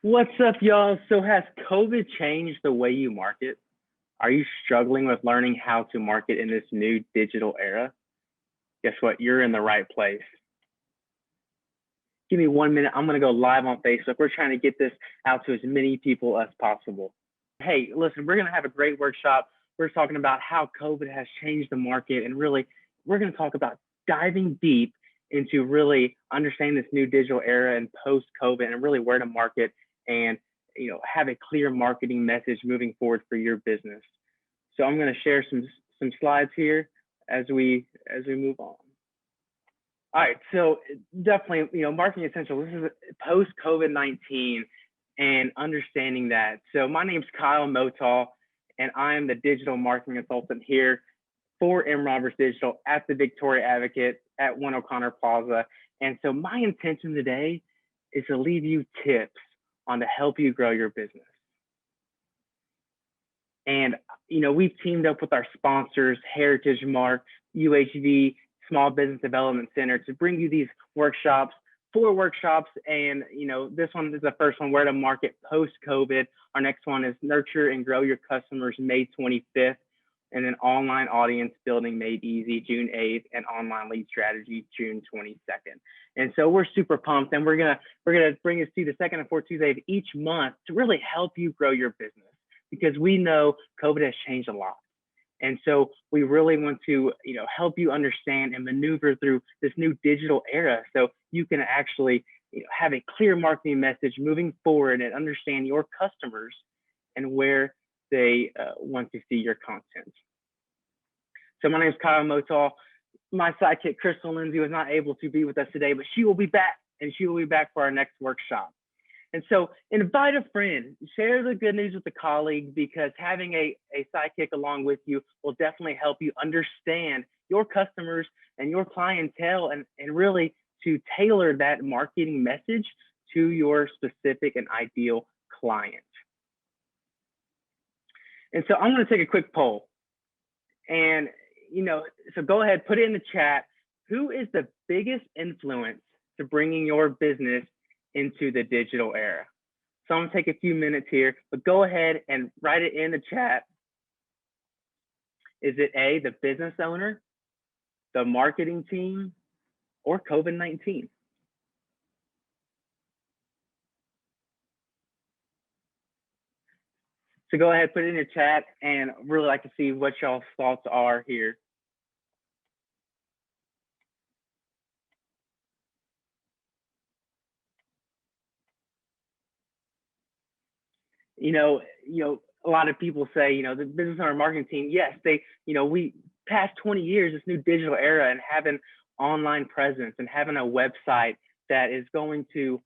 What's up, y'all? So, has COVID changed the way you market? Are you struggling with learning how to market in this new digital era? Guess what? You're in the right place. Give me 1 minute. I'm going to go live on Facebook. We're trying to get this out to as many people as possible. Hey, listen, we're going to have a great workshop. We're talking about how COVID has changed the market, and really, we're going to talk about diving deep into really understanding this new digital era and post COVID, and really where to market and have a clear marketing message moving forward for your business. So I'm going to share some slides here as we move on. All right, so definitely, marketing essential. This is post COVID-19 and understanding that. So my name's Kyle Motal, and I am the digital marketing consultant here for M. Roberts Digital at the Victoria Advocate at 1 O'Connor Plaza. And so my intention today is to leave you tips on to help you grow your business. And we've teamed up with our sponsors, Heritage Mark, UHV, Small Business Development Center, to bring you these workshops, 4 workshops. And this one is the first one, where to market post COVID. Our next one is Nurture and Grow Your Customers, May 25th, and then Online Audience Building Made Easy, June 8th, and Online Lead Strategy, June 22nd. And so we're super pumped, and we're gonna bring us to the second and fourth Tuesday of each month to really help you grow your business, because we know COVID has changed a lot. And so we really want to, help you understand and maneuver through this new digital era, so you can actually, have a clear marketing message moving forward and understand your customers and where they want to see your content. So my name is Kyle Motal. My sidekick, Crystal Lindsay, was not able to be with us today, but she will be back, and she will be back for our next workshop. And so invite a friend, share the good news with a colleague, because having a sidekick along with you will definitely help you understand your customers and your clientele, and really to tailor that marketing message to your specific and ideal client. And so I'm going to take a quick poll, and so go ahead, put it in the chat. Who is the biggest influence to bringing your business into the digital era? So I'm gonna take a few minutes here, but go ahead and write it in the chat. Is it A, the business owner, the marketing team, or COVID-19? So go ahead, put it in your chat, and really like to see what y'all's thoughts are here. A lot of people say, the business owner marketing team, yes, we past 20 years, this new digital era, and having online presence and having a website that is going to,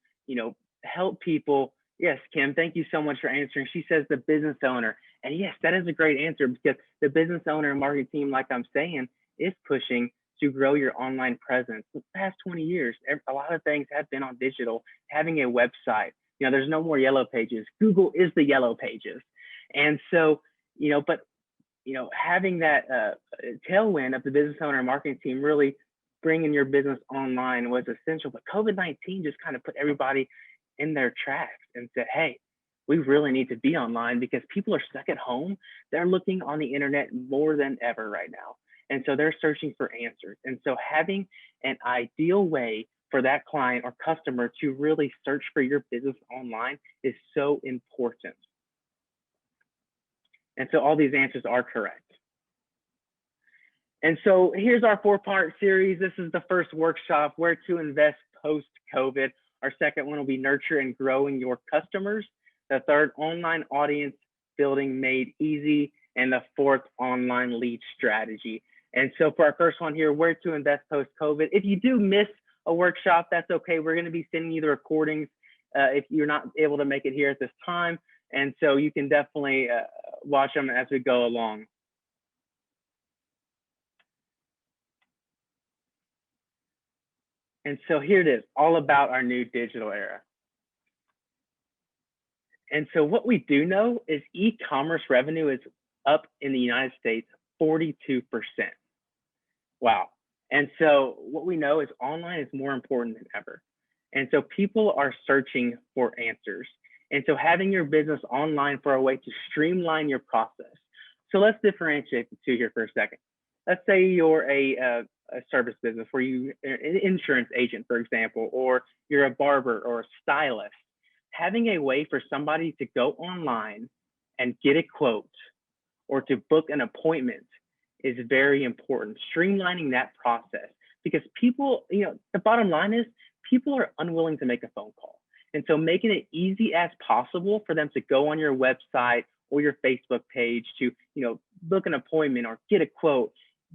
help people. Yes, Kim, thank you so much for answering. She says the business owner. And yes, that is a great answer, because the business owner and marketing team, like I'm saying, is pushing to grow your online presence. The past 20 years, a lot of things have been on digital. Having a website, there's no more yellow pages. Google is the yellow pages. And so, but, having that tailwind of the business owner and marketing team really bringing your business online was essential. But COVID-19 just kind of put everybody in their tracks and said, hey, we really need to be online, because people are stuck at home. They're looking on the internet more than ever right now. And so they're searching for answers. And so having an ideal way for that client or customer to really search for your business online is so important. And so all these answers are correct. And so here's our 4-part series. This is the first workshop, where to invest post-COVID. Our second one will be Nurture and Growing Your Customers. The third, Online Audience Building Made Easy. And the fourth, Online Lead Strategy. And so for our first one here, where to invest post-COVID. If you do miss a workshop, that's okay. We're going to be sending you the recordings if you're not able to make it here at this time. And so you can definitely watch them as we go along. And so here it is, all about our new digital era. And so what we do know is e-commerce revenue is up in the United States 42%. Wow. And so what we know is online is more important than ever. And so people are searching for answers. And so having your business online for a way to streamline your process. So let's differentiate the two here for a second. Let's say you're a service business where you an insurance agent, for example, or you're a barber or a stylist. Having a way for somebody to go online and get a quote or to book an appointment is very important. Streamlining that process, because people, the bottom line is people are unwilling to make a phone call. And so making it easy as possible for them to go on your website or your Facebook page to, book an appointment or get a quote,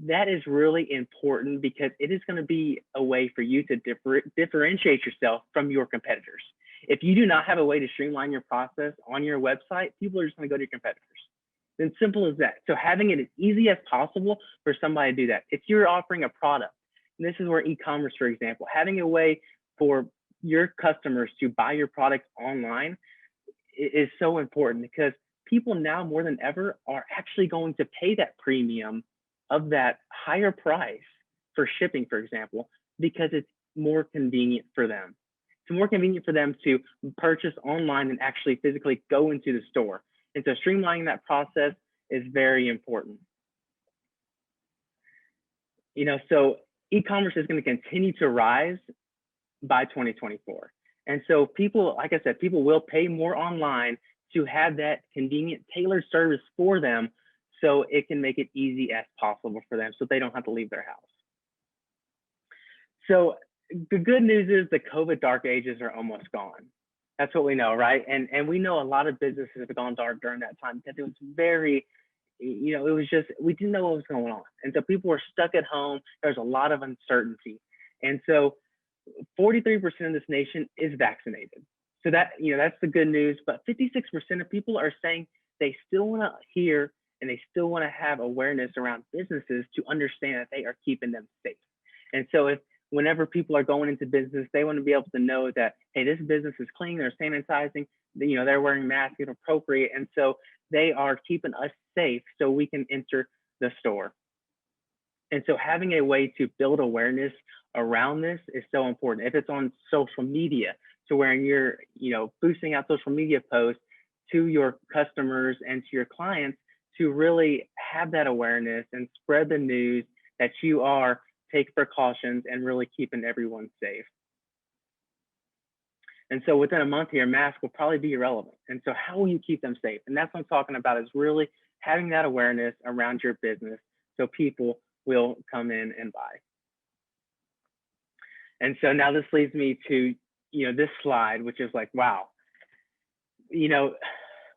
that is really important, because it is going to be a way for you to differentiate yourself from your competitors. If you do not have a way to streamline your process on your website, people are just going to go to your competitors. Then simple as that. So having it as easy as possible for somebody to do that. If you're offering a product, and this is where e-commerce, for example, having a way for your customers to buy your product online is so important, because people now more than ever are actually going to pay that premium of that higher price for shipping, for example, because it's more convenient for them. It's more convenient for them to purchase online than actually physically go into the store. And so streamlining that process is very important. So e-commerce is going to continue to rise by 2024. And so people, like I said, people will pay more online to have that convenient tailored service for them, so it can make it easy as possible for them so they don't have to leave their house. So the good news is the COVID dark ages are almost gone. That's what we know, right? And we know a lot of businesses have gone dark during that time, because it was very, it was just, we didn't know what was going on. And so people were stuck at home. There's a lot of uncertainty. And so 43% of this nation is vaccinated. So that, that's the good news. But 56% of people are saying they still want to hear and they still want to have awareness around businesses to understand that they are keeping them safe. And so whenever people are going into business, they want to be able to know that, hey, this business is clean, they're sanitizing, they're wearing masks, it's appropriate. And so they are keeping us safe so we can enter the store. And so having a way to build awareness around this is so important. If it's on social media, to where you're, boosting out social media posts to your customers and to your clients to really have that awareness and spread the news that you are taking precautions and really keeping everyone safe. And so within a month here, masks will probably be irrelevant. And so how will you keep them safe? And that's what I'm talking about, is really having that awareness around your business so people will come in and buy. And so now this leads me to, this slide, which is like, wow,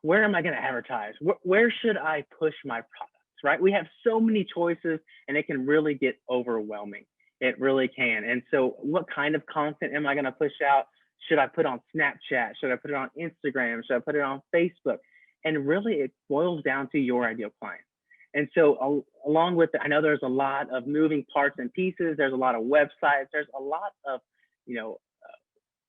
where am I going to advertise? Where should I push my products, right? We have so many choices and it can really get overwhelming. It really can. And so what kind of content am I going to push out? Should I put on Snapchat? Should I put it on Instagram? Should I put it on Facebook? And really it boils down to your ideal client. And so along with it, I know there's a lot of moving parts and pieces. There's a lot of websites. There's a lot of,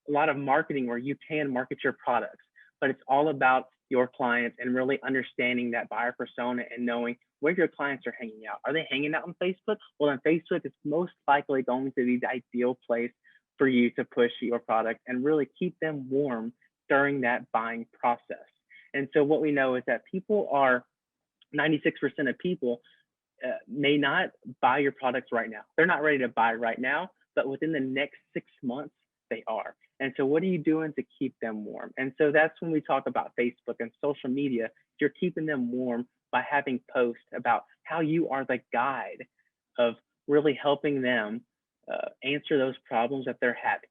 a lot of marketing where you can market your products, but it's all about your clients and really understanding that buyer persona and knowing where your clients are hanging out. Are they hanging out on Facebook? Well, on Facebook, it's most likely going to be the ideal place for you to push your product and really keep them warm during that buying process. And so what we know is that 96% of people may not buy your products right now. They're not ready to buy right now, but within the next 6 months, they are. And so what are you doing to keep them warm? And so that's when we talk about Facebook and social media. You're keeping them warm by having posts about how you are the guide of really helping them answer those problems that they're having.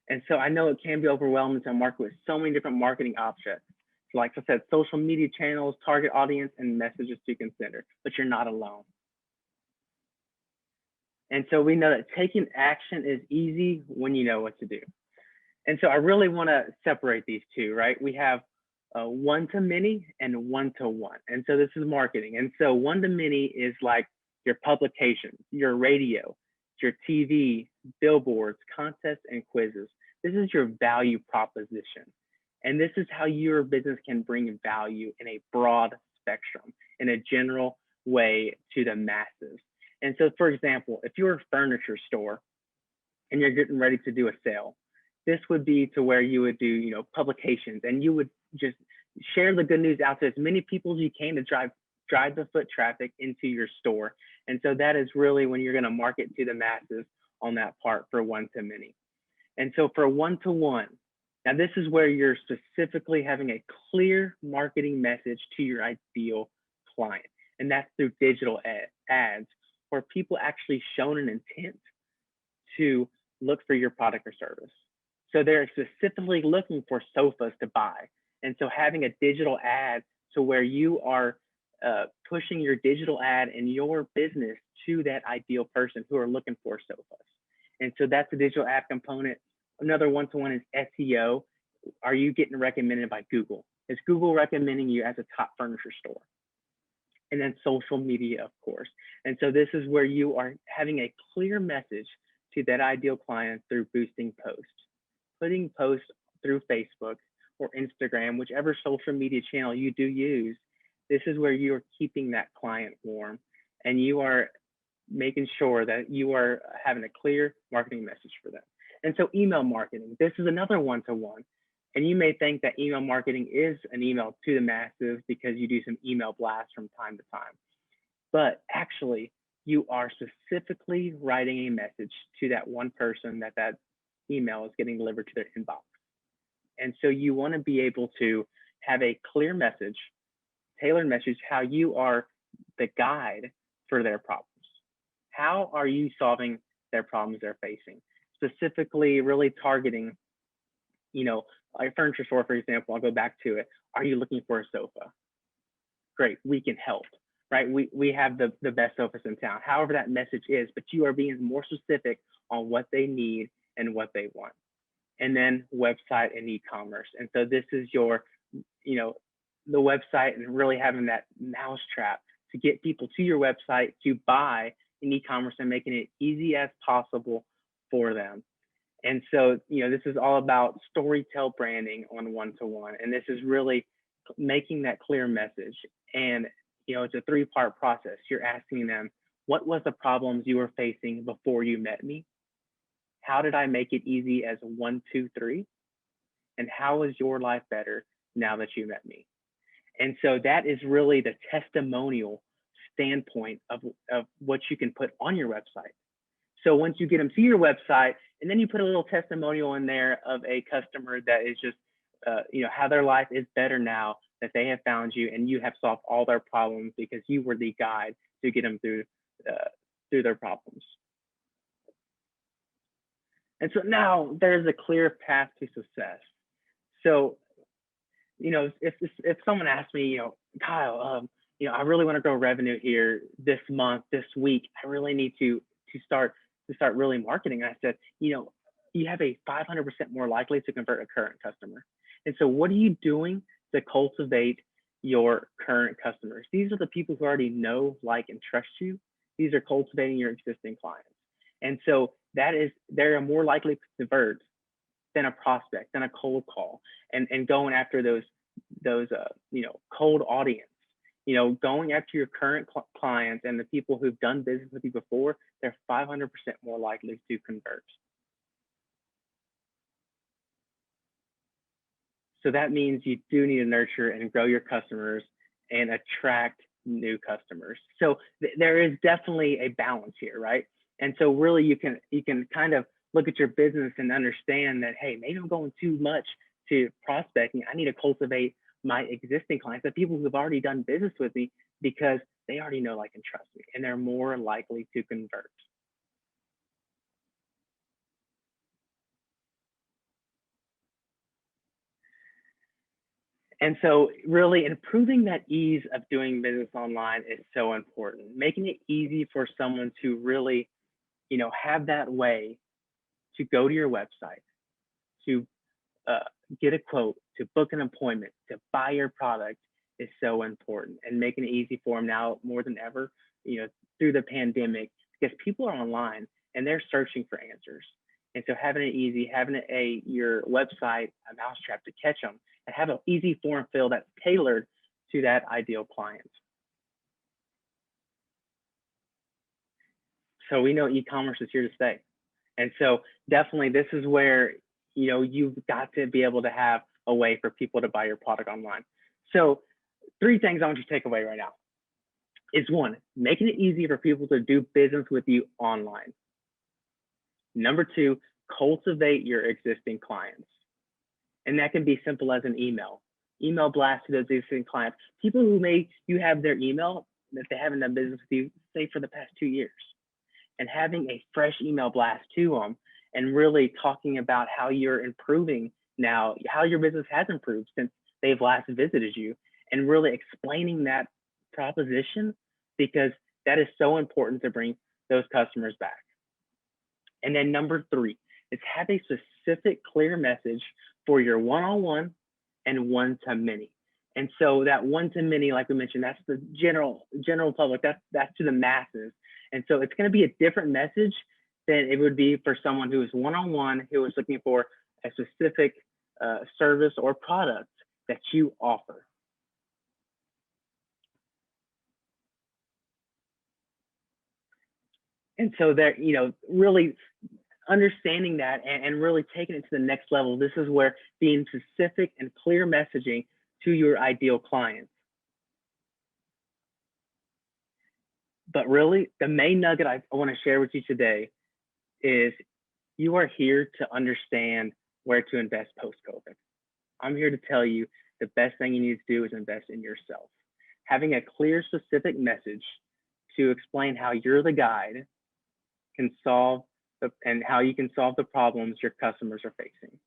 And so I know it can be overwhelming to market with so many different marketing options. Like I said, social media channels, target audience, and messages to consider, but you're not alone. And so we know that taking action is easy when you know what to do. And so I really want to separate these two, right? We have one-to-many and one-to-one. And so this is marketing. And so one-to-many is like your publications, your radio, your TV, billboards, contests, and quizzes. This is your value proposition. And this is how your business can bring value in a broad spectrum, in a general way to the masses. And so, for example, if you're a furniture store and you're getting ready to do a sale, This would be to where you would do, publications, and you would just share the good news out to as many people as you can to drive the foot traffic into your store. And so that is really when you're going to market to the masses on that part for one to many. And so for one to one, now this is where you're specifically having a clear marketing message to your ideal client. And that's through digital ads, where people actually shown an intent to look for your product or service. So they're specifically looking for sofas to buy. And so having a digital ad to where you are pushing your digital ad and your business to that ideal person who are looking for sofas. And so that's the digital ad component. Another one-to-one is SEO. Are you getting recommended by Google? Is Google recommending you as a top furniture store? And then social media, of course. And so this is where you are having a clear message to that ideal client through boosting posts, putting posts through Facebook or Instagram, whichever social media channel you do use. This is where you are keeping that client warm, and you are making sure that you are having a clear marketing message for them. And so email marketing, this is another one-to-one. And you may think that email marketing is an email to the masses because you do some email blasts from time to time. But actually, you are specifically writing a message to that one person that email is getting delivered to their inbox. And so you want to be able to have a clear message, tailored message, how you are the guide for their problems. How are you solving their problems they're facing? Specifically, really targeting, a furniture store, for example, I'll go back to it. Are you looking for a sofa? Great, we can help, right? We have the best sofas in town, however that message is, but you are being more specific on what they need and what they want. And then website and e-commerce. And so this is your, the website, and really having that mousetrap to get people to your website to buy in e-commerce and making it easy as possible for them. And so, this is all about storytell branding on one-to-one. And this is really making that clear message. And, it's a three-part process. You're asking them, what was the problems you were facing before you met me? How did I make it easy as 1, 2, 3? And how is your life better now that you met me? And so that is really the testimonial standpoint of what you can put on your website. So once you get them to your website, and then you put a little testimonial in there of a customer that is just, how their life is better now that they have found you and you have solved all their problems because you were the guide to get them through their problems. And so now there's a clear path to success. So, if someone asks me, Kyle, I really want to grow revenue here this month, this week, I really need to start really marketing. And I said, you have a 500% more likely to convert a current customer. And so what are you doing to cultivate your current customers? These are the people who already know, like, and trust you. These are cultivating your existing clients. And so they're more likely to convert than a prospect, than a cold call, and going after those cold audience. Going after your current clients and the people who've done business with you before, they're 500% more likely to convert. So that means you do need to nurture and grow your customers and attract new customers. So there is definitely a balance here, right? And so really you can kind of look at your business and understand that, hey, maybe I'm going too much to prospecting. I need to cultivate my existing clients, the people who've already done business with me, because they already know, like, and trust me, and they're more likely to convert. And so really improving that ease of doing business online is so important. Making it easy for someone to really, have that way to go to your website, to get a quote, to book an appointment, to buy your product is so important. And making it easy for them now more than ever, through the pandemic, because people are online and they're searching for answers. And so having it easy, having your website, a mousetrap to catch them, and have an easy form fill that's tailored to that ideal client. So we know e-commerce is here to stay. And so definitely this is where you've got to be able to have a way for people to buy your product online. So 3 things I want you to take away right now is 1, making it easy for people to do business with you online. Number 2, cultivate your existing clients. And that can be simple as an email blast to those existing clients, people who you have their email that they haven't done business with you, say for the past 2 years, and having a fresh email blast to them and really talking about how you're improving now, how your business has improved since they've last visited you, and really explaining that proposition, because that is so important to bring those customers back. And then number 3 is have a specific, clear message for your one-on-one and one-to-many. And so that one-to-many, like we mentioned, that's the general public. That's to the masses. And so it's going to be a different message than it would be for someone who is one-on-one, who is looking for a specific service or product that you offer. And so that, really understanding that and really taking it to the next level, this is where being specific and clear messaging to your ideal clients. But really, the main nugget I want to share with you today is you are here to understand where to invest post-COVID. I'm here to tell you the best thing you need to do is invest in yourself. Having a clear, specific message to explain how you're the guide can solve and how you can solve the problems your customers are facing.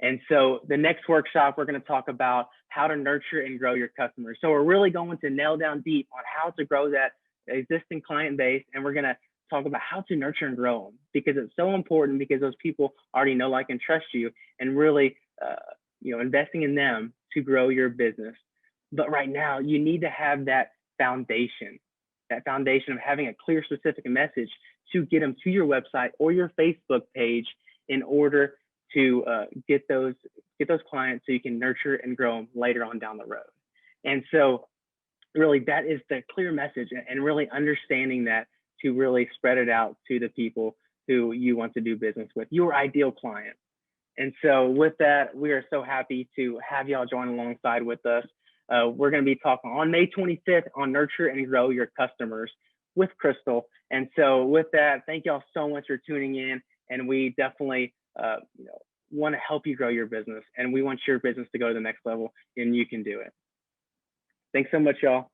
And so the next workshop, we're going to talk about how to nurture and grow your customers. So we're really going to nail down deep on how to grow that existing client base. And we're going to talk about how to nurture and grow them, because it's so important, because those people already know, like, and trust you, and really, investing in them to grow your business. But right now, you need to have that foundation of having a clear, specific message to get them to your website or your Facebook page in order to get those clients, so you can nurture and grow them later on down the road. And so really, that is the clear message, and really understanding that to really spread it out to the people who you want to do business with, your ideal client. And so with that, we are so happy to have y'all join alongside with us. We're going to be talking on May 25th on Nurture and Grow Your Customers with Crystal. And so with that, thank y'all so much for tuning in. And we definitely want to help you grow your business. And we want your business to go to the next level, and you can do it. Thanks so much, y'all.